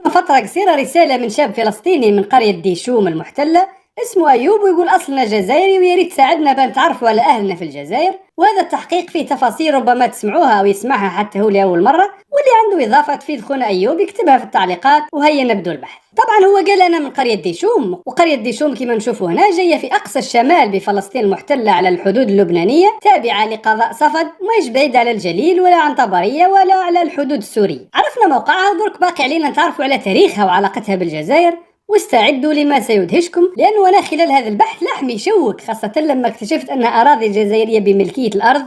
فترة قصيرة رسالة من شاب فلسطيني من قرية ديشوم المحتلة اسمه أيوب، ويقول أصلنا جزائري وياريت تساعدنا بنتعرفوا على أهلنا في الجزائر. وهذا التحقيق فيه تفاصيل ربما تسمعوها أو يسمعها حتى هو لأول مرة، واللي عنده إضافة تفيد خونا أيوب يكتبها في التعليقات وهيا نبدو البحث. طبعا هو قال أنا من قرية ديشوم، وقرية ديشوم كما نشوفوا هنا جاية في أقصى الشمال بفلسطين المحتلة على الحدود اللبنانية، تابعة لقضاء صفد، وماش بعيد على الجليل ولا عن طبرية ولا على الحدود السورية. عرفنا موقعها ودرك باقي علينا نتعرفوا على تاريخها وعلاقتها بالجزائر. واستعدوا لما سيدهشكم، لأنه أنا خلال هذا البحث لحمي يشوك، خاصة لما اكتشفت أن أراضي الجزائرية بملكية الأرض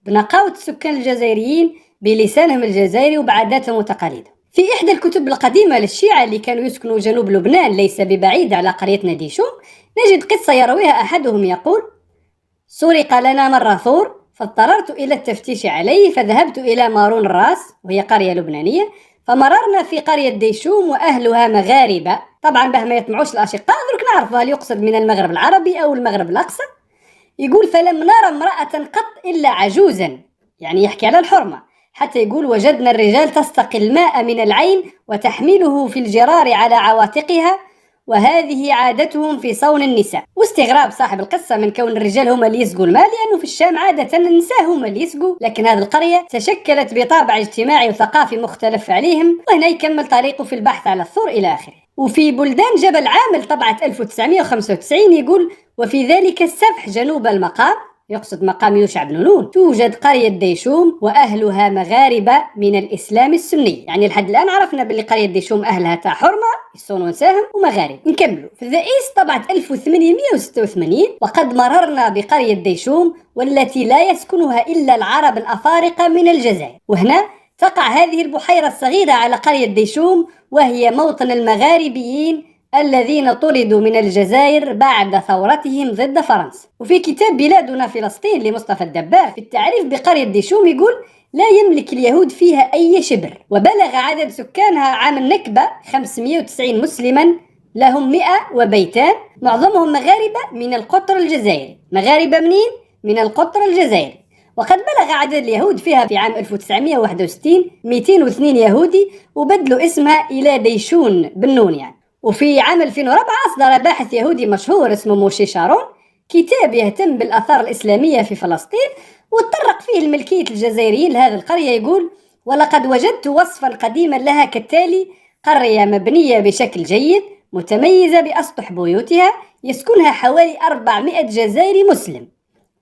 بنقاوة السكان الجزائريين بلسانهم الجزائري وبعاداتهم وتقاليدهم. في إحدى الكتب القديمة للشيعة اللي كانوا يسكنوا جنوب لبنان ليس ببعيد على قريتنا ديشوم، نجد قصة يرويها أحدهم يقول: سرق لنا مرة ثور فاضطررت إلى التفتيش عليه، فذهبت إلى مارون الراس وهي قرية لبنانية، فمررنا في قرية ديشوم وأهلها مغاربة. طبعا به ما يطمعوش الأشقاء درك نعرف هل يقصد من المغرب العربي أو المغرب الأقصى. يقول: فلم نرى امرأة قط إلا عجوزا، يعني يحكي على الحرمة، حتى يقول: وجدنا الرجال تستقي الماء من العين وتحمله في الجرار على عواتقها، وهذه عادتهم في صون النساء. واستغراب صاحب القصة من كون الرجال هم اللي يسقوا الماء، لأنه في الشام عادة النساء هم اللي يسقوا، لكن هذه القرية تشكلت بطابع اجتماعي وثقافي مختلف عليهم. وهنا يكمل طريقه في البحث على الثور إلى آخره. وفي بلدان جبل عامل طبعة 1995 يقول: وفي ذلك السفح جنوب المقام، يقصد مقام يوشع بن نون، توجد قرية ديشوم وأهلها مغاربة من الإسلام السني. يعني لحد الآن عرفنا باللي قرية ديشوم أهلها تاع حرمة يصونون ساهم ومغارب. نكملوا في ذا إيست طبعة 1886: وقد مررنا بقرية ديشوم والتي لا يسكنها إلا العرب الأفارقة من الجزائر. وهنا تقع هذه البحيرة الصغيرة على قرية ديشوم، وهي موطن المغاربيين الذين طردوا من الجزائر بعد ثورتهم ضد فرنسا. وفي كتاب بلادنا فلسطين لمصطفى الدباغ في التعريف بقرية ديشوم يقول: لا يملك اليهود فيها أي شبر، وبلغ عدد سكانها عام النكبة 590 مسلما، لهم 100 وبيتان، معظمهم مغاربة من القطر الجزائري. مغاربة منين؟ من القطر الجزائري. وقد بلغ عدد اليهود فيها في عام 1961 202 يهودي، وبدلوا اسمها إلى ديشون بن نون يعني. وفي عام 2004 أصدر باحث يهودي مشهور اسمه موشي شارون كتاب يهتم بالآثار الإسلامية في فلسطين، وتطرق فيه الملكية الجزائريين لهذه القرية. يقول: ولقد وجدت وصفا قديما لها كالتالي: قرية مبنية بشكل جيد متميزة بأسطح بيوتها، يسكنها حوالي 400 جزائري مسلم،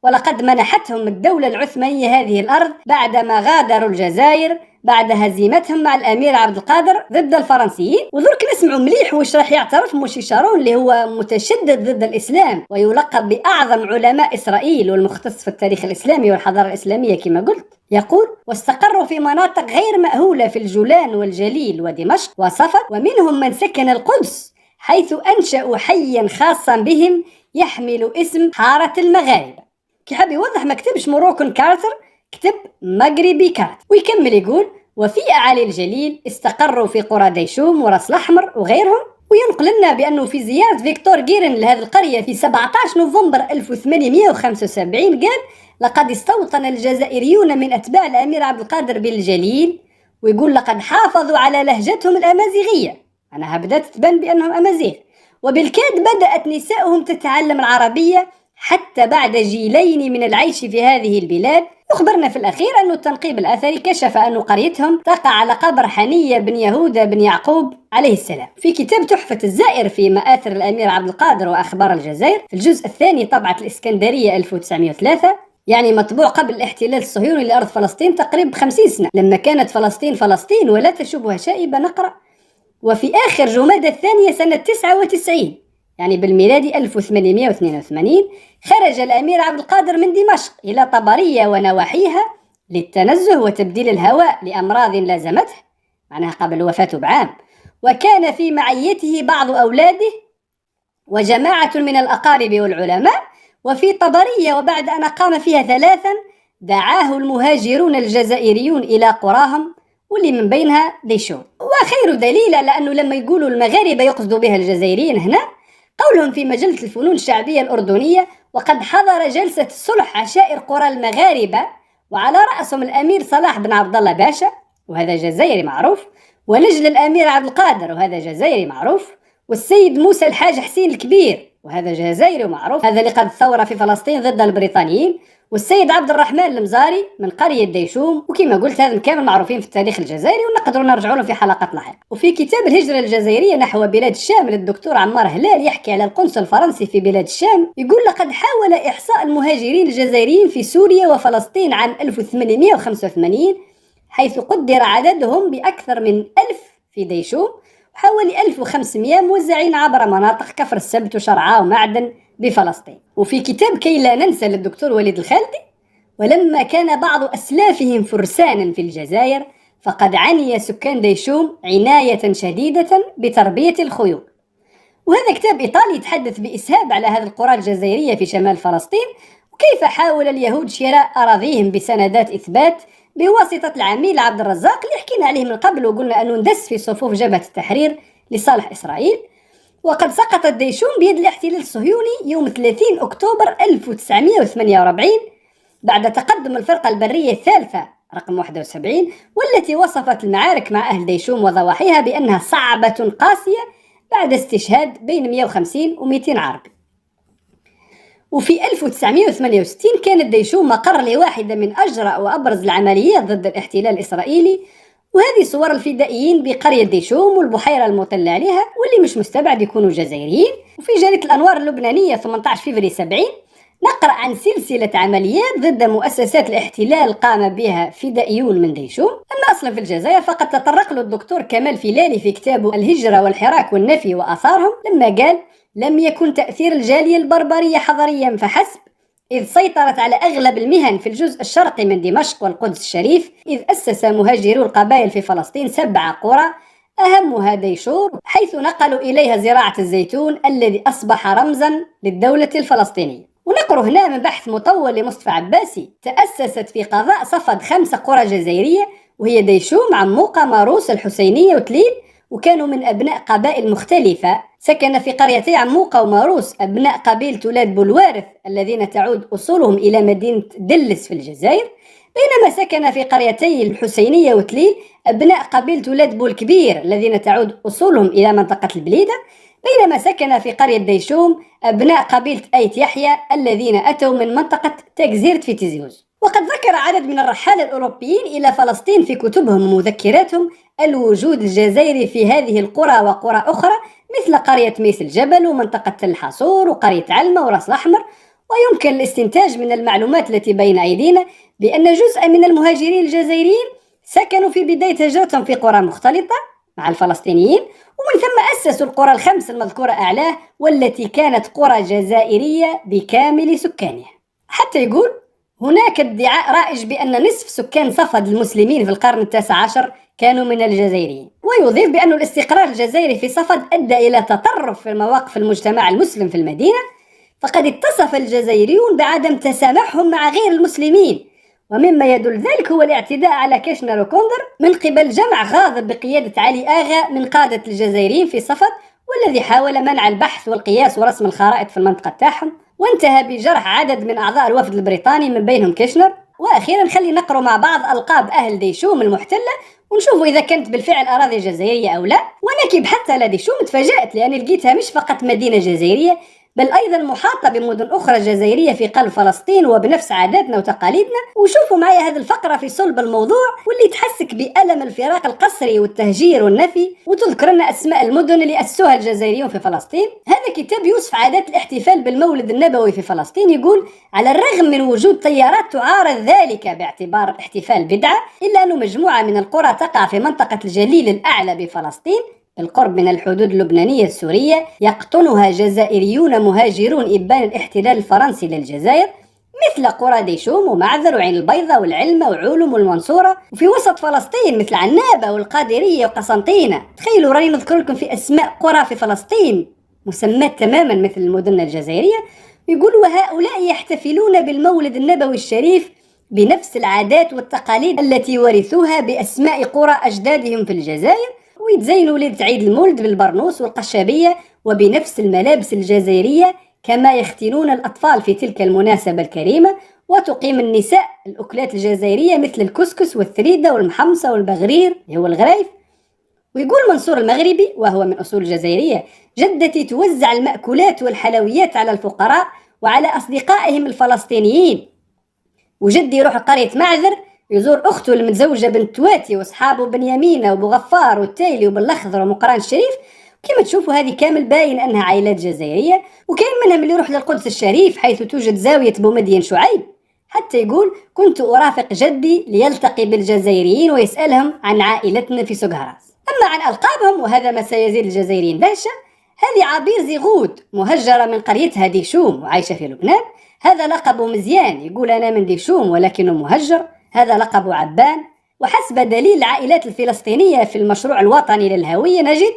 ولقد منحتهم الدولة العثمانية هذه الأرض بعدما غادروا الجزائر بعد هزيمتهم مع الأمير عبد القادر ضد الفرنسيين. وذلك نسمعوا مليح واش راح يعترف موشي شارون اللي هو متشدد ضد الإسلام ويلقب بأعظم علماء إسرائيل والمختص في التاريخ الإسلامي والحضارة الإسلامية كما قلت. يقول: واستقروا في مناطق غير مأهولة في الجولان والجليل ودمشق وصفد، ومنهم من سكن القدس، حيث أنشأوا حيا خاصا بهم يحمل اسم حارة المغاربة. كي حاب يوضح ما كتبش موروكن كارتر، كتب مغربي كارتر. ويكمل يقول: وفي أعالي الجليل استقروا في قرى ديشوم وراس الأحمر وغيرهم. وينقل لنا بأنه في زيارة فيكتور غيرن لهذه القرية في 17 نوفمبر 1875 قال: لقد استوطن الجزائريون من أتباع الأمير عبد القادر بالجليل، ويقول: لقد حافظوا على لهجتهم الأمازيغية، أنا بدأت تبان بأنهم أمازيغ، وبالكاد بدأت نسائهم تتعلم العربية حتى بعد جيلين من العيش في هذه البلاد. يخبرنا في الأخير أن التنقيب الأثري كشف أن قريتهم تقع على قبر حنية بن يهوذا بن يعقوب عليه السلام. في كتاب تحفة الزائر في مآثر الأمير عبد القادر وأخبار الجزائر في الجزء الثاني طبعة الإسكندرية 1903، يعني مطبوع قبل الاحتلال الصهيوني لأرض فلسطين تقريبا 50 سنة، لما كانت فلسطين ولا تشبه شائبة، نقرأ: وفي آخر جمادى الثانية سنة 99 يعني بالميلادي 1882 خرج الأمير عبد القادر من دمشق إلى طبرية ونواحيها للتنزه وتبديل الهواء لأمراض لازمته، معناها قبل وفاته بعام، وكان في معيته بعض أولاده وجماعة من الأقارب والعلماء. وفي طبرية وبعد أن قام فيها 3 دعاه المهاجرون الجزائريون إلى قراهم، واللي من بينها ديشوم. وخير دليل على أنه لما يقولوا المغاربة يقصدوا بها الجزائريين هنا قولهم في مجلة الفنون الشعبية الأردنية: وقد حضر جلسة الصلح عشائر قرى المغاربة وعلى رأسهم الأمير صلاح بن عبد الله باشا، وهذا جزائري معروف، ونجل الأمير عبد القادر وهذا جزائري معروف، والسيد موسى الحاج حسين الكبير وهذا جزائري معروف، هذا اللي قاد الثورة في فلسطين ضد البريطانيين، والسيد عبد الرحمن المزاري من قرية ديشوم، وكما قلت هذا كامل معروفين في التاريخ الجزائري ونقدروا نرجعوا لهم في حلقات لاحقة. وفي كتاب الهجرة الجزائرية نحو بلاد الشام للدكتور عمار هلال يحكي على القنصل الفرنسي في بلاد الشام، يقول لقد حاول إحصاء المهاجرين الجزائريين في سوريا وفلسطين عام 1885 حيث قدر عددهم بأكثر من 1000 في ديشوم وحوالي 1500 موزعين عبر مناطق كفر السبت وشرعاء ومعدن بفلسطين. وفي كتاب كي لا ننسى للدكتور وليد الخالدي، ولما كان بعض أسلافهم فرسانا في الجزائر فقد عني سكان ديشوم عناية شديدة بتربية الخيول. وهذا كتاب إيطالي يتحدث بإسهاب على هذه القرى الجزائرية في شمال فلسطين وكيف حاول اليهود شراء أراضيهم بسندات إثبات بواسطة العميل عبد الرزاق اللي حكينا عليه من قبل وقلنا أنه اندس في صفوف جبهة التحرير لصالح إسرائيل. وقد سقطت ديشوم بيد الاحتلال الصهيوني يوم 30 أكتوبر 1948 بعد تقدم الفرقة البرية الثالثة رقم 71 والتي وصفت المعارك مع أهل ديشوم وضواحيها بأنها صعبة قاسية بعد استشهاد بين 150 و200 عربي. وفي 1968 كانت ديشوم مقر لواحدة من أجرأ وأبرز العمليات ضد الاحتلال الإسرائيلي، وهذه صور الفدائيين بقرية ديشوم والبحيرة المطلة عليها واللي مش مستبعد يكونوا جزائريين. وفي جريدة الأنوار اللبنانية 18 فبراير 70 نقرأ عن سلسلة عمليات ضد مؤسسات الاحتلال قام بها فدائيون من ديشوم. أما أصلا في الجزائر فقد تطرق له الدكتور كمال فيلالي في كتابه الهجرة والحراك والنفي وآثارهم لما قال: لم يكن تأثير الجالية البربرية حضريا فحسب، إذ سيطرت على أغلب المهن في الجزء الشرقي من دمشق والقدس الشريف، إذ أسس مهاجرو القبائل في فلسطين 7 قرى أهمها ديشور حيث نقلوا إليها زراعة الزيتون الذي أصبح رمزا للدولة الفلسطينية. ونقر هنا من بحث مطول لمصطفى عباسي تأسست في قضاء صفد 5 قرى جزائرية وهي ديشوم، عموقة، ماروس، الحسينية وتليل، وكانوا من أبناء قبائل مختلفة. سكن في قريتي عموقة وماروس أبناء قبيلة ولاد بولوارث الذين تعود أصولهم إلى مدينة دلس في الجزائر، بينما سكن في قريتي الحسينية وتليل أبناء قبيلة ولاد بولكبير الذين تعود أصولهم إلى منطقة البليدة، بينما سكن في قرية ديشوم أبناء قبيلة أيت يحيى الذين أتوا من منطقة تكزيرت في تيزيوز. وقد ذكر عدد من الرحالة الأوروبيين إلى فلسطين في كتبهم ومذكراتهم الوجود الجزائري في هذه القرى وقرى أخرى مثل قرية ميس الجبل ومنطقة تل الحصور وقرية علمة وراس الأحمر. ويمكن الاستنتاج من المعلومات التي بين أيدينا بأن جزء من المهاجرين الجزائريين سكنوا في بداية هجرتهم في قرى مختلطة مع الفلسطينيين، ومن ثم أسسوا القرى ال5 المذكورة أعلاه والتي كانت قرى جزائرية بكامل سكانها. حتى يقول هناك ادعاء رائج بأن نصف سكان صفد المسلمين في القرن ال19 كانوا من الجزائريين، ويضيف بأن الاستقرار الجزائري في صفد أدى إلى تطرف في مواقف المجتمع المسلم في المدينة، فقد اتصف الجزائريون بعدم تسامحهم مع غير المسلمين، ومما يدل ذلك هو الاعتداء على كيشنر وكوندر من قبل جمع غاضب بقيادة علي آغا من قادة الجزائريين في صفد، والذي حاول منع البحث والقياس ورسم الخرائط في المنطقة تاعهم، وانتهى بجرح عدد من أعضاء الوفد البريطاني من بينهم كيشنر. وأخيرا خلي نقرأ مع بعض ألقاب أهل ديشوم المحتلة ونشوفوا إذا كانت بالفعل أراضي جزائرية أو لا. وأنا كي بحثت على ديشوم تفاجأت لأني لقيتها مش فقط مدينة جزائرية بل أيضا محاطة بمدن أخرى جزائرية في قلب فلسطين وبنفس عاداتنا وتقاليدنا. وشوفوا معي هذه الفقرة في صلب الموضوع واللي تحسك بألم الفراق القسري والتهجير والنفي وتذكر لنا أسماء المدن اللي أسسوها الجزائريون في فلسطين. هذا كتاب يوصف عادات الاحتفال بالمولد النبوي في فلسطين، يقول على الرغم من وجود تيارات تعارض ذلك باعتبار الاحتفال بدعة إلا أن مجموعة من القرى تقع في منطقة الجليل الأعلى بفلسطين بالقرب من الحدود اللبنانية السورية يقطنها جزائريون مهاجرون إبان الاحتلال الفرنسي للجزائر مثل قرى ديشوم ومعذر وعين البيضاء والعلمة وعولم والمنصورة، وفي وسط فلسطين مثل عنابة والقادرية وقسنطينة. تخيلوا راني نذكر لكم في أسماء قرى في فلسطين مسمات تماما مثل المدن الجزائرية. يقول وهؤلاء يحتفلون بالمولد النبوي الشريف بنفس العادات والتقاليد التي ورثوها بأسماء قرى أجدادهم في الجزائر، ويتزينوا ليلة عيد المولد بالبرنوس والقشابية وبنفس الملابس الجزائرية كما يختنون الأطفال في تلك المناسبة الكريمة، وتقيم النساء الأكلات الجزائرية مثل الكسكس والثريدة والمحمصة والبغرير هو الغريف. ويقول منصور المغربي وهو من أصول جزائرية: جدتي توزع المأكولات والحلويات على الفقراء وعلى أصدقائهم الفلسطينيين، وجدي يروح لقرية معذر يزور أخته المتزوجة بنت تواتي وأصحابه بنيامينة وبغفار والتايلي وبالأخضر ومقران الشريف. كما تشوفوا هذه كامل باين أنها عائلات جزائرية، وكاين منهم اللي يروح للقدس الشريف حيث توجد زاوية بومدين شعيب. حتى يقول: كنت أرافق جدي ليلتقي بالجزائريين ويسألهم عن عائلتنا في سقهراس. أما عن ألقابهم، وهذا ما سيزيد الجزائريين دهشة، هذه عبير زيغود مهجرة من قريتها ديشوم وعايشة في لبنان، هذا لقبه مزيان يقول أنا من ديشوم ولكنه مهجر، هذا لقبه عبان. وحسب دليل العائلات الفلسطينية في المشروع الوطني للهوية نجد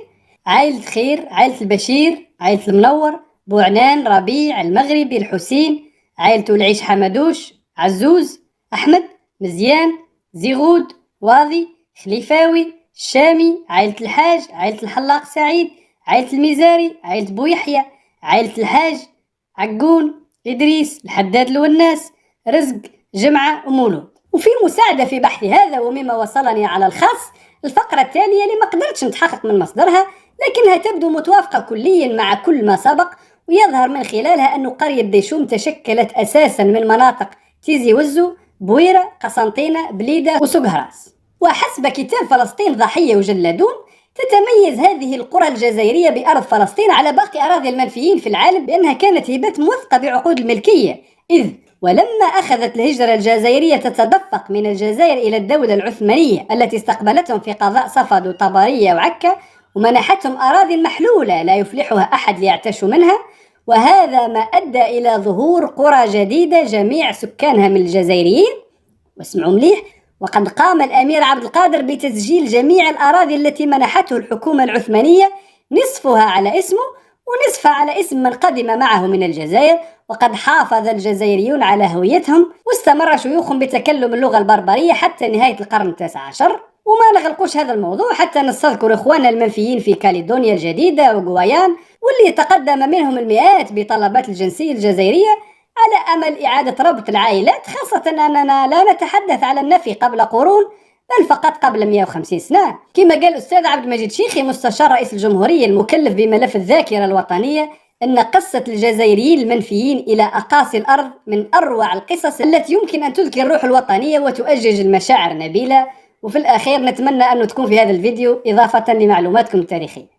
عائلة خير، عائلة البشير، عائلة المنور، بوعنان، ربيع، المغربي، الحسين، عائلة العيش حمدوش، عزوز، أحمد، مزيان، زيغود، واضي، خليفاوي، الشامي، عائلة الحاج، عائلة الحلاق سعيد، عائلة الميزاري، عائلة بويحيى، عائلة الحاج، عقون، إدريس، الحداد الوناس، رزق، جمعة ومولود. وفي مساعدة في بحث هذا ومما وصلني على الخاص الفقرة التالية اللي ما قدرتش نتحقق من مصدرها، لكنها تبدو متوافقة كليا مع كل ما سبق، ويظهر من خلالها أن قرية ديشوم تشكلت أساسا من مناطق تيزي وزو، بويرة، قسنطينة، بليدة وسقهراس. وحسب كتاب فلسطين ضحية وجلادون تتميز هذه القرى الجزائرية بأرض فلسطين على باقي أراضي المنفيين في العالم بأنها كانت هبات موثقة بعقود الملكية، إذ ولما أخذت الهجرة الجزائرية تتدفق من الجزائر إلى الدولة العثمانية التي استقبلتهم في قضاء صفد وطبرية وعكا ومنحتهم أراضي محلولة لا يفلحها أحد ليعتشوا منها، وهذا ما أدى إلى ظهور قرى جديدة جميع سكانها من الجزائريين. واسمعوا مليح: وقد قام الأمير عبد القادر بتسجيل جميع الأراضي التي منحته الحكومة العثمانية، نصفها على اسمه ونصفها على اسم من قدم معه من الجزائر، وقد حافظ الجزائريون على هويتهم واستمر شيوخهم بتكلم اللغة البربرية حتى نهاية القرن ال19. وما نغلقوش هذا الموضوع حتى نستذكر إخواننا المنفيين في كاليدونيا الجديدة وغويان، واللي تقدم منهم المئات بطلبات الجنسية الجزائرية على أمل إعادة ربط العائلات، خاصة أننا لا نتحدث على النفي قبل قرون بل فقط قبل 150 سنة. كما قال الأستاذ عبد المجيد شيخي مستشار رئيس الجمهورية المكلف بملف الذاكرة الوطنية أن قصة الجزائريين المنفيين إلى أقاصي الأرض من أروع القصص التي يمكن أن تذكر الروح الوطنية وتؤجج المشاعر النبيلة. وفي الأخير نتمنى أن تكون في هذا الفيديو إضافة لمعلوماتكم التاريخية.